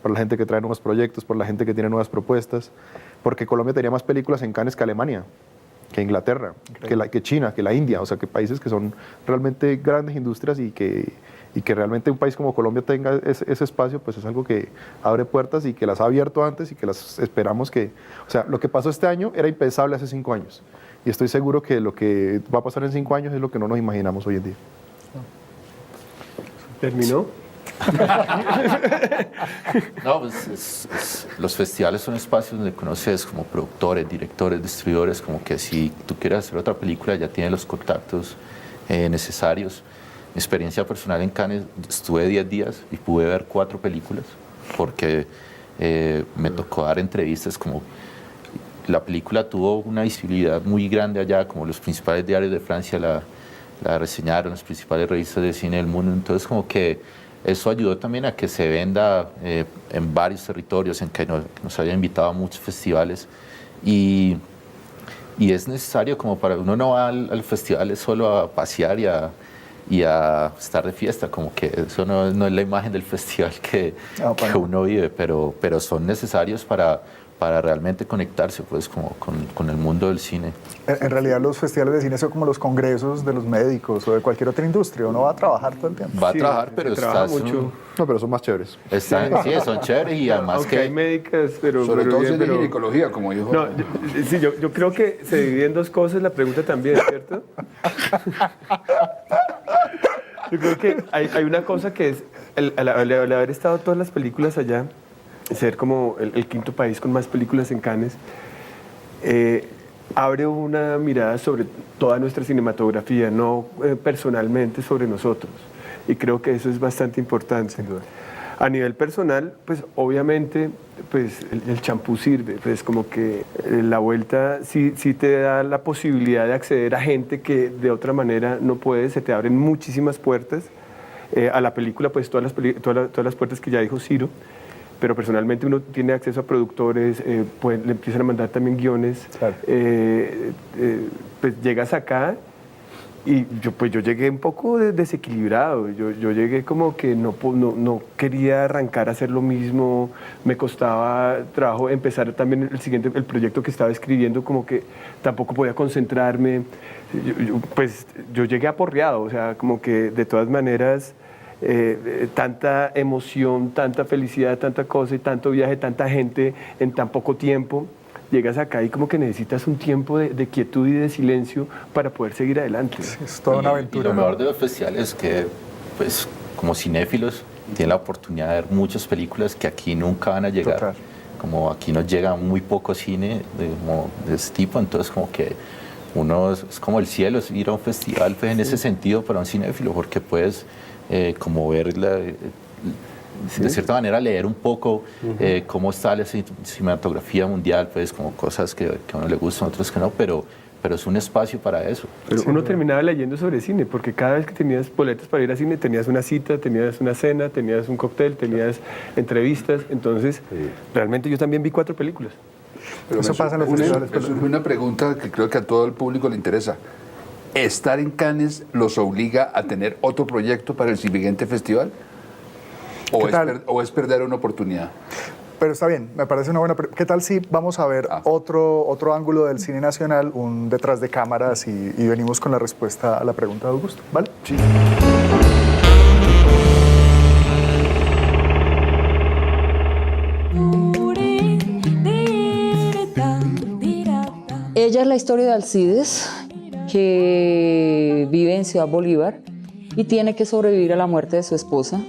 por la gente que trae nuevos proyectos, por la gente que tiene nuevas propuestas, porque Colombia tenía más películas en Cannes que Alemania, que Inglaterra, que China, que la India, o sea, que países que son realmente grandes industrias y que realmente un país como Colombia tenga ese espacio, pues es algo que abre puertas y que las ha abierto antes y que las esperamos que... O sea, lo que pasó este año era impensable hace 5 años y estoy seguro que lo que va a pasar en 5 años es lo que no nos imaginamos hoy en día. ¿Terminó? No, pues los festivales son espacios donde conoces como productores, directores, distribuidores, como que si tú quieres hacer otra película ya tienes los contactos necesarios. Mi experiencia personal en Cannes, estuve 10 días y pude ver 4 películas porque me tocó dar entrevistas, como la película tuvo una visibilidad muy grande allá, como los principales diarios de Francia la reseñaron, las principales revistas de cine del mundo, entonces como que eso ayudó también a que se venda en varios territorios, en que nos hayan invitado a muchos festivales y es necesario, como para uno no va al festival solo a pasear y a estar de fiesta, como que eso no es la imagen del festival que uno vive, pero son necesarios para realmente conectarse pues, como con el mundo del cine. En realidad los festivales de cine son como los congresos de los médicos o de cualquier otra industria. Uno va a trabajar todo el tiempo. Va a trabajar, pero trabaja mucho. No, pero son más chéveres. Sí, son chéveres y además aunque hay médicas, pero... Sobre todo si es de ginecología, como dijo. No, sí, yo creo que se divide en 2 cosas la pregunta también, ¿cierto? Yo creo que hay una cosa que es, al haber estado todas las películas allá, ser como el quinto país con más películas en Cannes, abre una mirada sobre toda nuestra cinematografía, no personalmente sobre nosotros. Y creo que eso es bastante importante. A nivel personal, pues obviamente pues, el champú sirve, pues como que la vuelta sí te da la posibilidad de acceder a gente que de otra manera no puede, se te abren muchísimas puertas. A la película, pues todas las puertas que ya dijo Ciro, pero personalmente uno tiene acceso a productores, pues, le empiezan a mandar también guiones, claro. Pues llegas acá y yo llegué un poco desequilibrado, yo llegué como que no quería arrancar a hacer lo mismo, me costaba trabajo empezar también el proyecto que estaba escribiendo, como que tampoco podía concentrarme, pues yo llegué aporreado, o sea, como que de todas maneras tanta emoción, tanta felicidad, tanta cosa y tanto viaje, tanta gente en tan poco tiempo. Llegas acá y como que necesitas un tiempo de quietud y de silencio para poder seguir adelante. Sí, es toda una aventura. Y lo mejor de los festivales es que, pues, como cinéfilos, tienen la oportunidad de ver muchas películas que aquí nunca van a llegar. Total. Como aquí nos llega muy poco cine de este tipo, entonces como que uno es como el cielo, es ir a un festival pues, en ese sentido para un cinéfilo, porque puedes como ver de cierta manera leer un poco cómo está la cinematografía mundial, pues como cosas que a uno le gustan, otras que no, pero es un espacio para eso. Pero uno terminaba leyendo sobre cine, porque cada vez que tenías boletos para ir al cine, tenías una cita, tenías una cena, tenías un cóctel, tenías entrevistas, entonces realmente yo también vi 4 películas. Pero eso pasa en los festivales. Es una pregunta que creo que a todo el público le interesa. ¿Estar en Cannes los obliga a tener otro proyecto para el siguiente festival? ¿O es perder una oportunidad? Pero está bien, me parece una buena pregunta. ¿Qué tal si vamos a ver otro ángulo del cine nacional, un detrás de cámaras, y venimos con la respuesta a la pregunta de Augusto? ¿Vale? Sí. Ella es la historia de Alcides, que vive en Ciudad Bolívar y tiene que sobrevivir a la muerte de su esposa.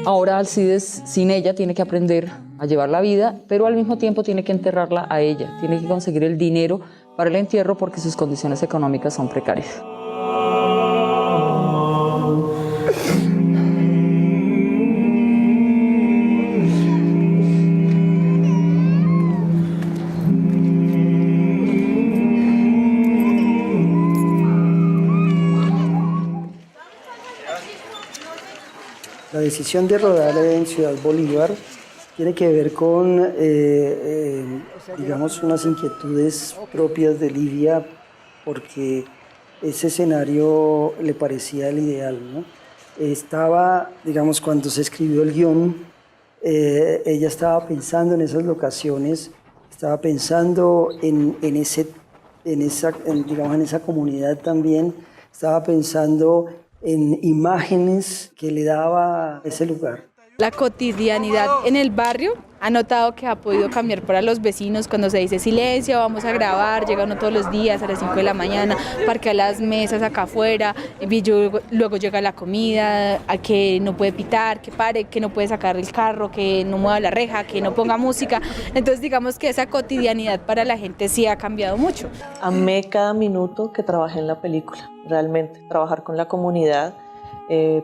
Ahora Alcides, sin ella, tiene que aprender a llevar la vida, pero al mismo tiempo tiene que enterrarla a ella. Tiene que conseguir el dinero para el entierro porque sus condiciones económicas son precarias. La decisión de rodar en Ciudad Bolívar tiene que ver con, digamos, unas inquietudes propias de Livia, porque ese escenario le parecía el ideal, ¿no? Estaba, digamos, cuando se escribió el guión, ella estaba pensando en esas locaciones, estaba pensando en esa comunidad también, estaba pensando en imágenes que le daba ese lugar. La cotidianidad en el barrio ha notado que ha podido cambiar para los vecinos cuando se dice silencio, vamos a grabar, llega uno todos los días a las 5 de la mañana, parquea las mesas acá afuera, luego llega la comida, a que no puede pitar, que pare, que no puede sacar el carro, que no mueva la reja, que no ponga música. Entonces digamos que esa cotidianidad para la gente sí ha cambiado mucho. Amé cada minuto que trabajé en la película, realmente, trabajar con la comunidad.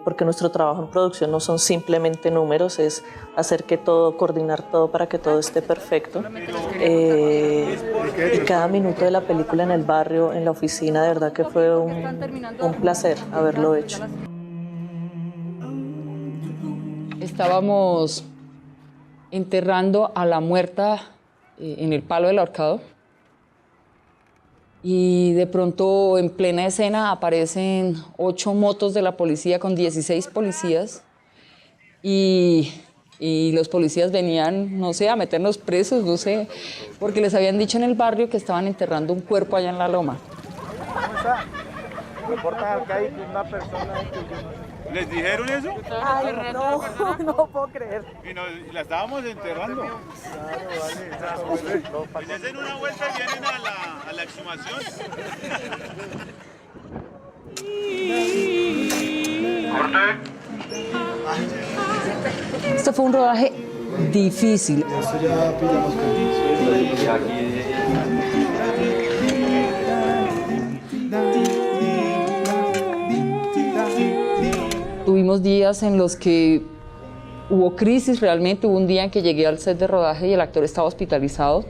Porque nuestro trabajo en producción no son simplemente números, es hacer que todo, coordinar todo para que todo esté perfecto. Y cada minuto de la película en el barrio, en la oficina, de verdad que fue un placer haberlo hecho. Estábamos enterrando a la muerta en el palo del ahorcado. Y de pronto, en plena escena, aparecen 8 motos de la policía con 16 policías. Y los policías venían, no sé, a meternos presos, no sé, porque les habían dicho en el barrio que estaban enterrando un cuerpo allá en la loma. Reportan acá hay una persona que... ¿Les dijeron eso? Ay, no puedo creer. Y la estábamos enterrando. Claro, vale. Hacen una vuelta y vienen a la exhumación. Este fue un rodaje difícil. Tuvimos días en los que hubo crisis realmente. Hubo un día en que llegué al set de rodaje y el actor estaba hospitalizado.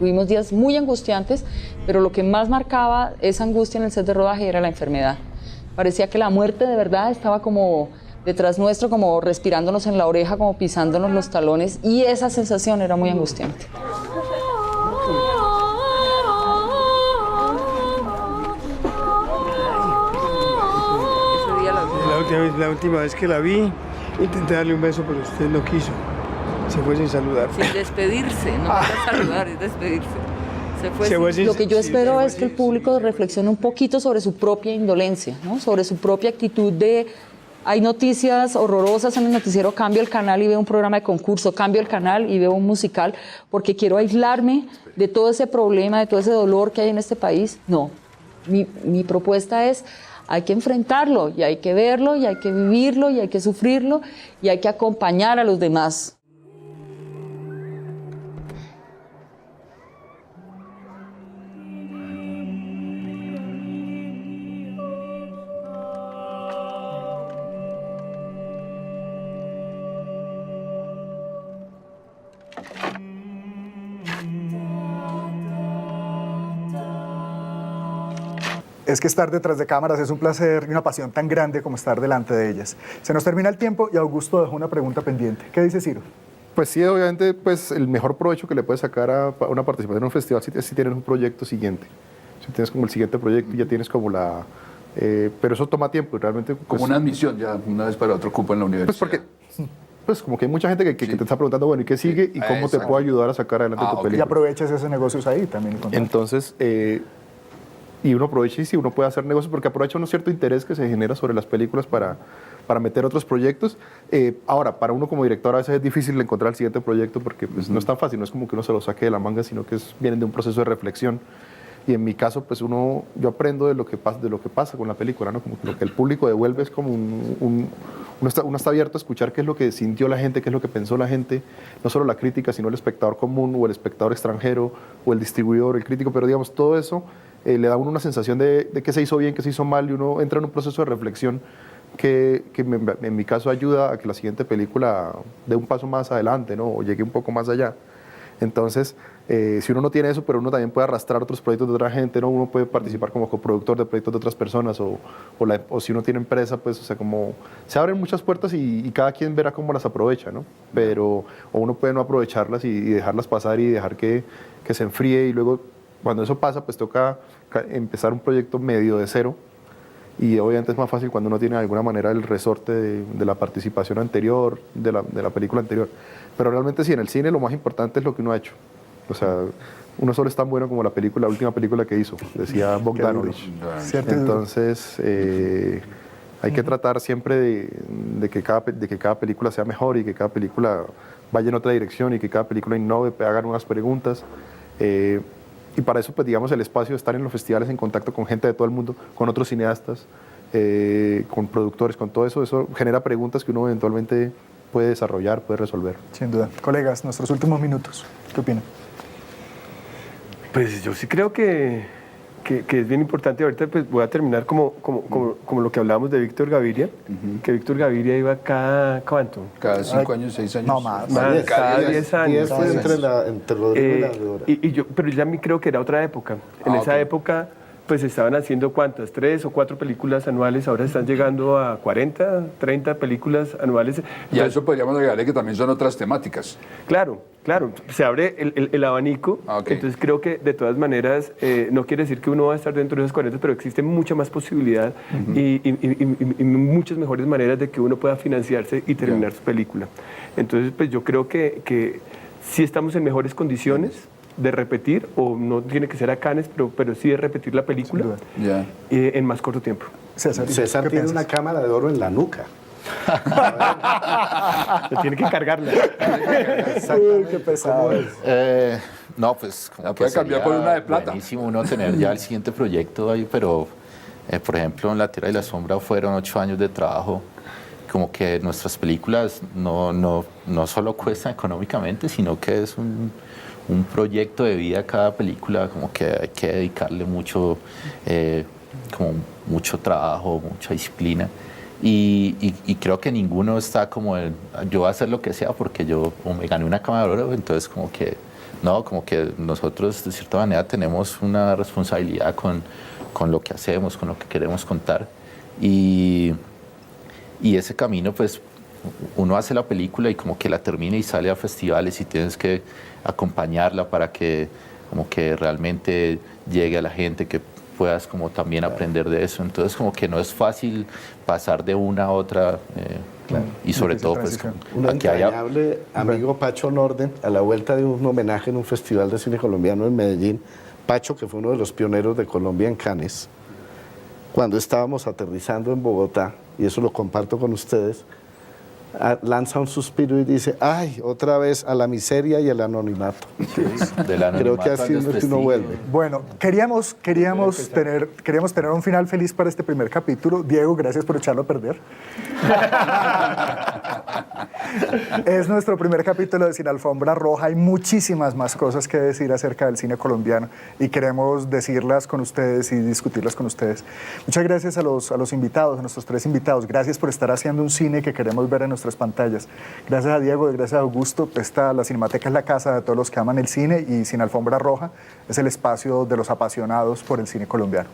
Tuvimos días muy angustiantes, pero lo que más marcaba esa angustia en el set de rodaje era la enfermedad. Parecía que la muerte de verdad estaba como detrás nuestro, como respirándonos en la oreja, como pisándonos los talones, y esa sensación era muy angustiante. La última vez que la vi, intenté darle un beso, pero usted no quiso. Se fue sin saludar. Sin despedirse, no era saludar, es despedirse. Lo que yo espero es que el público reflexione un poquito sobre su propia indolencia, ¿no? Sobre su propia actitud de... Hay noticias horrorosas en el noticiero, cambio el canal y veo un programa de concurso, cambio el canal y veo un musical, porque quiero aislarme de todo ese problema, de todo ese dolor que hay en este país. No, mi propuesta es... Hay que enfrentarlo y hay que verlo y hay que vivirlo y hay que sufrirlo y hay que acompañar a los demás. Es que estar detrás de cámaras es un placer y una pasión tan grande como estar delante de ellas. Se nos termina el tiempo y Augusto dejó una pregunta pendiente. ¿Qué dice Ciro? Pues sí, obviamente, pues el mejor provecho que le puedes sacar a una participación en un festival es si tienes un proyecto siguiente. Si tienes como el siguiente proyecto y ya tienes como la... pero eso toma tiempo y realmente... Pues, como una admisión ya, una vez para otro cupo en la universidad. Pues porque... Pues como que hay mucha gente que te está preguntando, bueno, ¿y qué sigue? ¿Y cómo te puedo ayudar a sacar adelante tu película? Y aprovechas ese negocio ahí también. Entonces... y uno aprovecha y si uno puede hacer negocios porque aprovecha un cierto interés que se genera sobre las películas para meter otros proyectos. Ahora, para uno como director a veces es difícil encontrar el siguiente proyecto porque pues, no es tan fácil, no es como que uno se lo saque de la manga, sino que vienen de un proceso de reflexión. Y en mi caso, pues yo aprendo de lo que pasa con la película, ¿no? Como que lo que el público devuelve es como uno está abierto a escuchar qué es lo que sintió la gente, qué es lo que pensó la gente, no solo la crítica, sino el espectador común o el espectador extranjero o el distribuidor, el crítico, pero digamos, todo eso le da a uno una sensación de qué se hizo bien, qué se hizo mal, y uno entra en un proceso de reflexión que en mi caso ayuda a que la siguiente película dé un paso más adelante, ¿no? O llegue un poco más allá. Entonces, si uno no tiene eso, pero uno también puede arrastrar otros proyectos de otra gente, ¿no? Uno puede participar como coproductor de proyectos de otras personas o si uno tiene empresa, pues, o sea, como se abren muchas puertas y cada quien verá cómo las aprovecha, ¿no? Pero o uno puede no aprovecharlas y dejarlas pasar y dejar que se enfríe y luego cuando eso pasa, pues toca empezar un proyecto medio de cero y obviamente es más fácil cuando uno tiene de alguna manera el resorte de la participación anterior, de la película anterior. Pero realmente sí, en el cine lo más importante es lo que uno ha hecho. O sea, uno solo es tan bueno como la última película que hizo, decía Bogdanovich. Entonces, hay que tratar siempre de que cada película sea mejor y que cada película vaya en otra dirección y que cada película innove, haga nuevas preguntas. Y para eso, pues digamos, el espacio de estar en los festivales en contacto con gente de todo el mundo, con otros cineastas, con productores, con todo eso, eso genera preguntas que uno eventualmente puede desarrollar, puede resolver. Sin duda. Colegas, nuestros últimos minutos, ¿qué opinan? Pues yo sí creo que es bien importante. Ahorita pues voy a terminar como lo que hablábamos de Víctor Gaviria, que Víctor Gaviria iba ¿cuánto? Cada 5 años, 6 años. No, más. Cada 10 años. 10 fue entre Rodrigo y la Dora. Pero ya creo que era otra época. En esa época pues estaban haciendo ¿cuántas? 3 o 4 películas anuales, ahora están llegando a 40, 30 películas anuales. Y a eso podríamos agregarle que también son otras temáticas. Claro, se abre el abanico, entonces creo que de todas maneras no quiere decir que uno va a estar dentro de esos 40, pero existe mucha más posibilidad y muchas mejores maneras de que uno pueda financiarse y terminar su película. Entonces pues yo creo que sí estamos en mejores condiciones de repetir, o no tiene que ser a Cannes, pero sí de repetir la película en más corto tiempo. César tiene una cámara de oro en la nuca. Tiene que cargarla. Qué pesado. No, pues la puede cambiar por una de plata. Buenísimo uno tener ya el siguiente proyecto ahí, pero por ejemplo en La Tierra y la Sombra fueron 8 años de trabajo como que nuestras películas no solo cuestan económicamente, sino que es un proyecto de vida cada película, como que hay que dedicarle mucho, como mucho trabajo, mucha disciplina. Y creo que ninguno está como yo voy a hacer lo que sea porque yo o me gané una cámara de oro, entonces como que nosotros de cierta manera tenemos una responsabilidad con lo que hacemos, con lo que queremos contar. Y ese camino, pues uno hace la película y como que la termina y sale a festivales y tienes que acompañarla para que como que realmente llegue a la gente, que puedas como también aprender de eso. Entonces como que no es fácil pasar de una a otra y sobre todo pues un entrañable amigo, Pacho Norden, a la vuelta de un homenaje en un festival de cine colombiano en Medellín. Pacho, que fue uno de los pioneros de Colombia en Cannes, cuando estábamos aterrizando en Bogotá, y eso lo comparto con ustedes, lanza un suspiro y dice, ay, otra vez a la miseria y al anonimato. Creo que así es que uno vuelve. Bueno, queríamos tener un final feliz para este primer capítulo. Diego, gracias por echarlo a perder. Es nuestro primer capítulo de Sin Alfombra Roja. Hay muchísimas más cosas que decir acerca del cine colombiano y queremos decirlas con ustedes y discutirlas con ustedes. Muchas gracias a los invitados, a nuestros 3 invitados. Gracias por estar haciendo un cine que queremos ver en nuestras pantallas. Gracias a Diego, gracias a Augusto. La Cinemateca es la casa de todos los que aman el cine y Sin Alfombra Roja es el espacio de los apasionados por el cine colombiano.